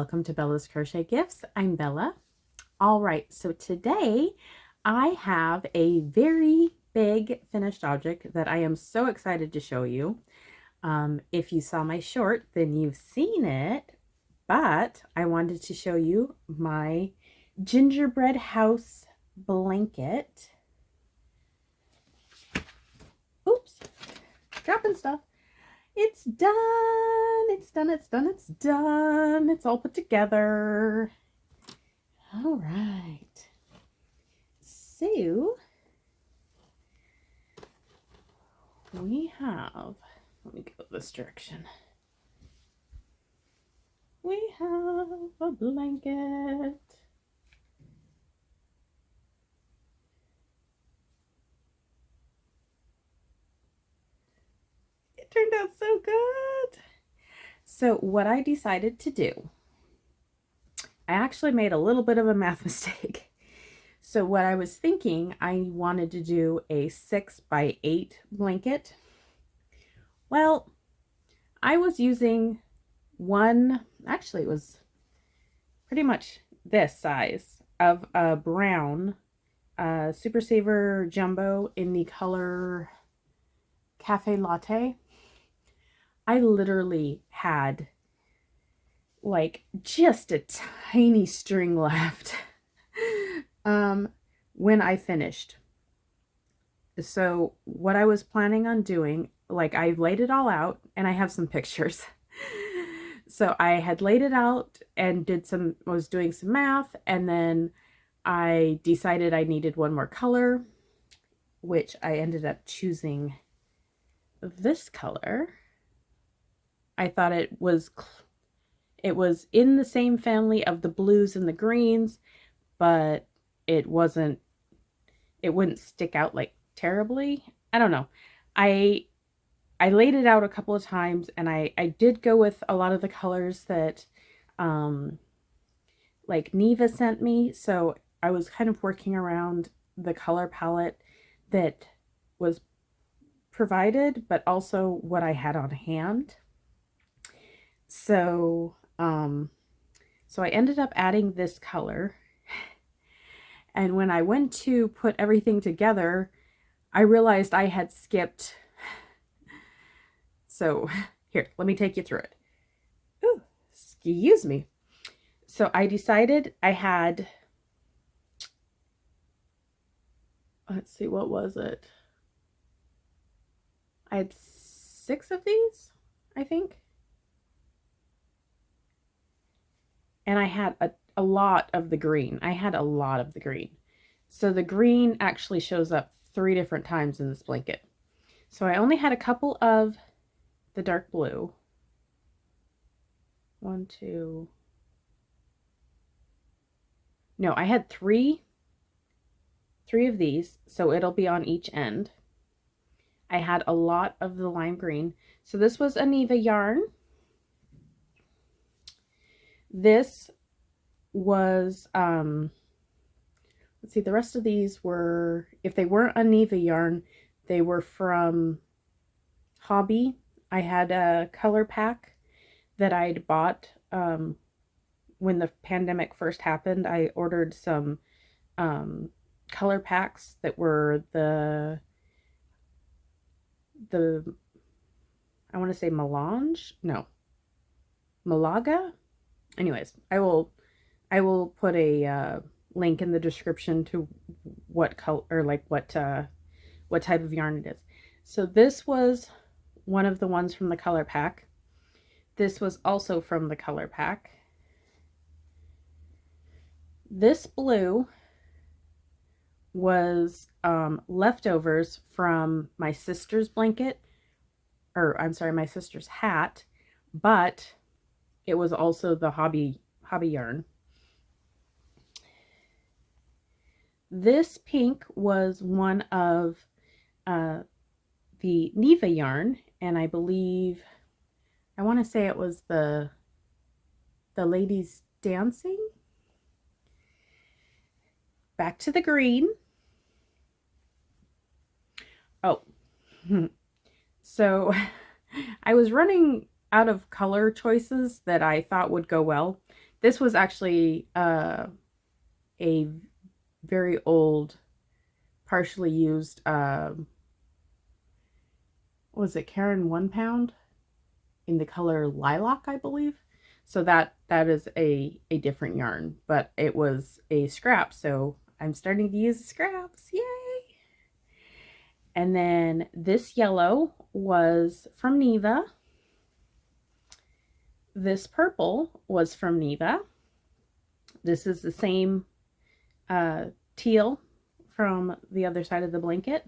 welcome to Bella's Crochet Gifts. I'm Bella. All right, so today I have a very big finished object that I am so excited to show you. If you saw my short, then you've seen it, but I wanted to show you my gingerbread house blanket. Oops, dropping stuff. It's done. It's done. It's done. It's done. It's all put together. All right. So we have, let me go this direction. We have a blanket. It turned out so good. So what I decided to do, I actually made a little bit of a math mistake. So what I was thinking, I wanted to do a 6x8 blanket. Well, I was using one, actually it was pretty much this size of a brown Super Saver Jumbo in the color Cafe Latte. I literally had like just a tiny string left when I finished. So what I was planning on doing, like I laid it all out and I have some pictures. So I had laid it out and was doing some math, and then I decided I needed one more color, which I ended up choosing this color. I thought it was in the same family of the blues and the greens, but it wouldn't stick out like terribly. I don't know. I laid it out a couple of times, and I did go with a lot of the colors that like Neva sent me. So I was kind of working around the color palette that was provided, but also what I had on hand. So so I ended up adding this color. And when I went to put everything together, I realized I had skipped. So here, let me take you through it. Ooh, excuse me. So I decided I had, let's see, what was it? I had 6 of these, I think. And I had a lot of the green. I had a lot of the green. So the green actually shows up 3 different times in this blanket. So I only had a couple of the dark blue. 1, 2. No, I had three of these, so it'll be on each end. I had a lot of the lime green. So this was a Neva yarn. This was, let's see, the rest of these were, if they weren't a Neva yarn, they were from Hobbii. I had a color pack that I'd bought when the pandemic first happened. I ordered some color packs that were the I want to say melange? No. Malaga? Anyways, I will put a link in the description to what color, or like what type of yarn it is. So this was one of the ones from the color pack. This was also from the color pack. This blue was leftovers from my sister's blanket, or I'm sorry, my sister's hat, but it was also the Hobbii Yarn. This pink was one of the Neva yarn, and I believe, I want to say it was the ladies dancing. Back to the green. Oh, so I was running out of color choices that I thought would go well. This was actually a very old, partially used, was it Karen 1 pound in the color lilac, I believe. So that is a different yarn, but it was a scrap. So I'm starting to use the scraps. Yay! And then this yellow was from Neva. This purple was from Neva. This is the same teal from the other side of the blanket.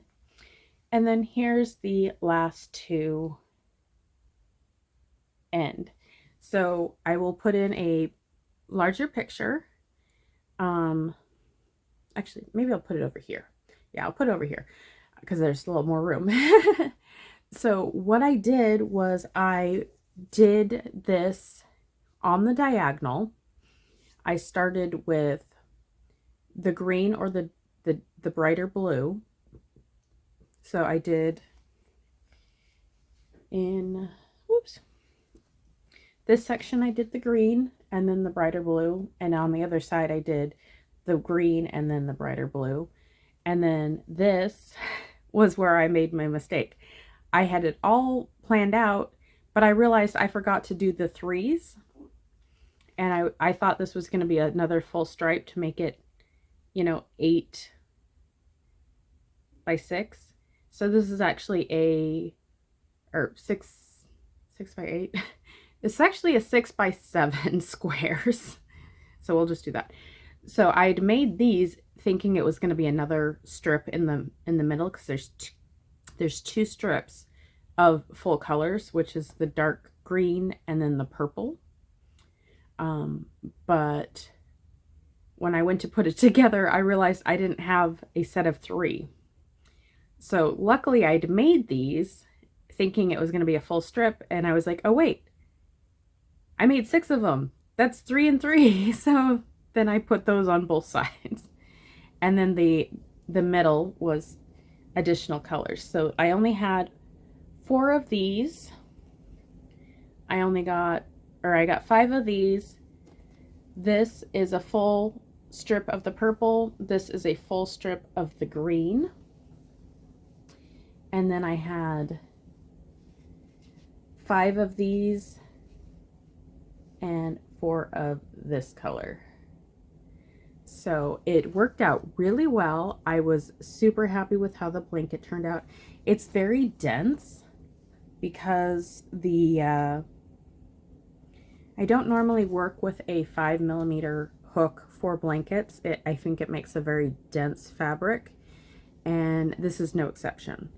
And then here's the last two end. So I will put in a larger picture. Actually, maybe I'll put it over here. Yeah, I'll put it over here because there's a little more room. So what I did was I did this on the diagonal. I started with the green or the brighter blue. So I did in, whoops, this section I did the green and then the brighter blue, and on the other side I did the green and then the brighter blue. And then this was where I made my mistake. I had it all planned out, but I realized I forgot to do the threes, and I thought this was going to be another full stripe to make it, you know, 8 by 6. So this is actually or 6 by 8. It's actually a 6 by 7 squares. So we'll just do that. So I'd made these thinking it was going to be another strip in the middle, because there's two strips of full colors, which is the dark green and then the purple. But when I went to put it together, I realized I didn't have a set of 3. So luckily I'd made these thinking it was going to be a full strip, and I was like, oh wait, I made 6 of them. That's 3 and 3. So then I put those on both sides. And then the middle was additional colors. So I only had 4 of these. I got 5 of these. This is a full strip of the purple. This is a full strip of the green. And then I had 5 of these and 4 of this color. So it worked out really well. I was super happy with how the blanket turned out. It's very dense because I don't normally work with a 5mm hook for blankets. I think it makes a very dense fabric, and this is no exception.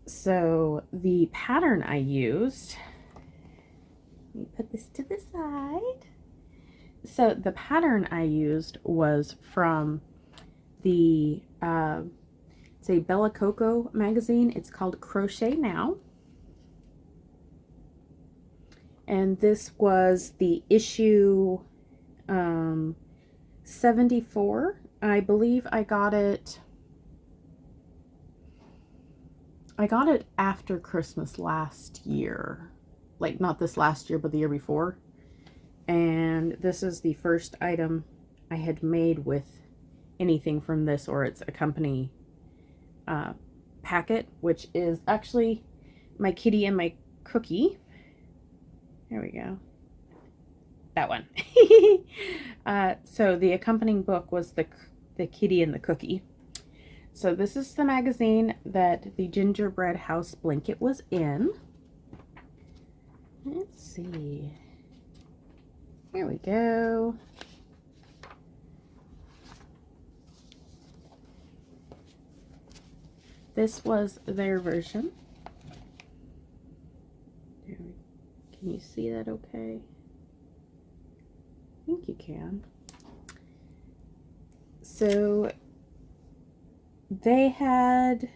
So the pattern I used, let me put this to the side. So the pattern I used was from the it's a Bella Coco magazine. It's called Crochet Now. And this was the issue 74. I believe I got it after Christmas last year. Like, not this last year, but the year before. And this is the first item I had made with anything from this or its accompanying packet, which is actually my kitty and my cookie. There we go. That one. So the accompanying book was the kitty and the cookie. So this is the magazine that the Gingerbread house blanket was in. Let's see. Here we go. This was their version. Can you see that okay? I think you can. So they had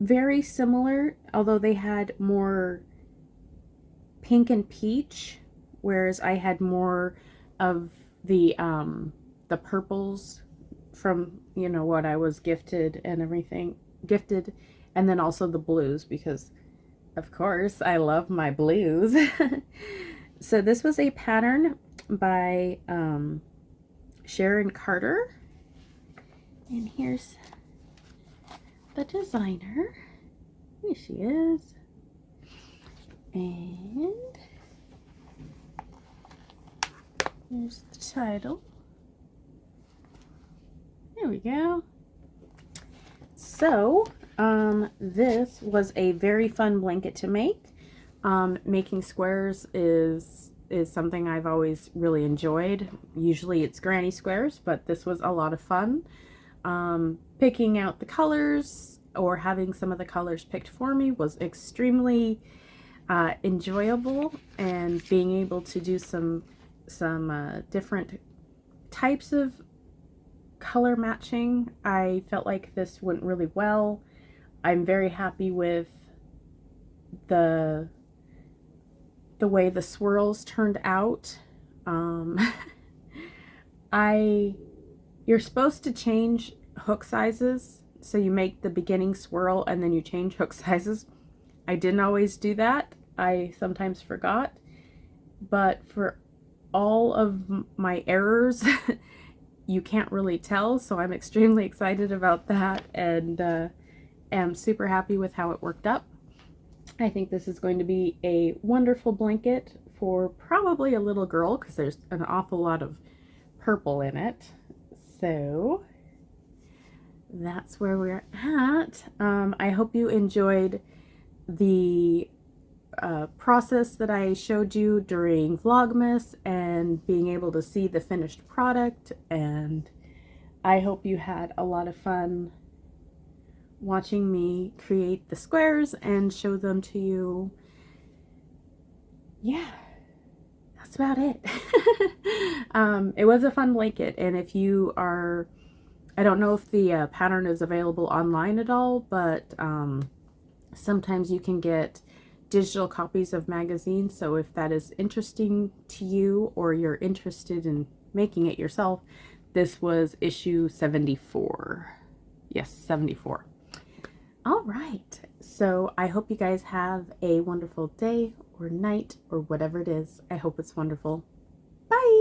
very similar, although they had more pink and peach, whereas I had more of the purples from, you know, what I was gifted and everything, and then also the blues, because of course I love my blues. So this was a pattern by Sharon Carter. And here's the designer. Here she is. And here's the title. There we go. So, this was a very fun blanket to make. Making squares is something I've always really enjoyed. Usually it's granny squares, but this was a lot of fun. Picking out the colors or having some of the colors picked for me was extremely enjoyable, and being able to do some different types of color matching, I felt like this went really well. I'm very happy with the way the swirls turned out. You're supposed to change hook sizes, so you make the beginning swirl and then you change hook sizes. I didn't always do that. I sometimes forgot, but for all of my errors, you can't really tell, so I'm extremely excited about that, and am super happy with how it worked up. I think this is going to be a wonderful blanket for probably a little girl, because there's an awful lot of purple in it. So that's where we're at. I hope you enjoyed the process that I showed you during Vlogmas and being able to see the finished product, and I hope you had a lot of fun watching me create the squares and show them to you. Yeah, that's about it. It was a fun blanket, and if you are, I don't know if the pattern is available online at all, but sometimes you can get digital copies of magazines, so if that is interesting to you or you're interested in making it yourself, this was issue 74. Yes, 74. All right, so I hope you guys have a wonderful day or night or whatever it is. I hope it's wonderful. Bye!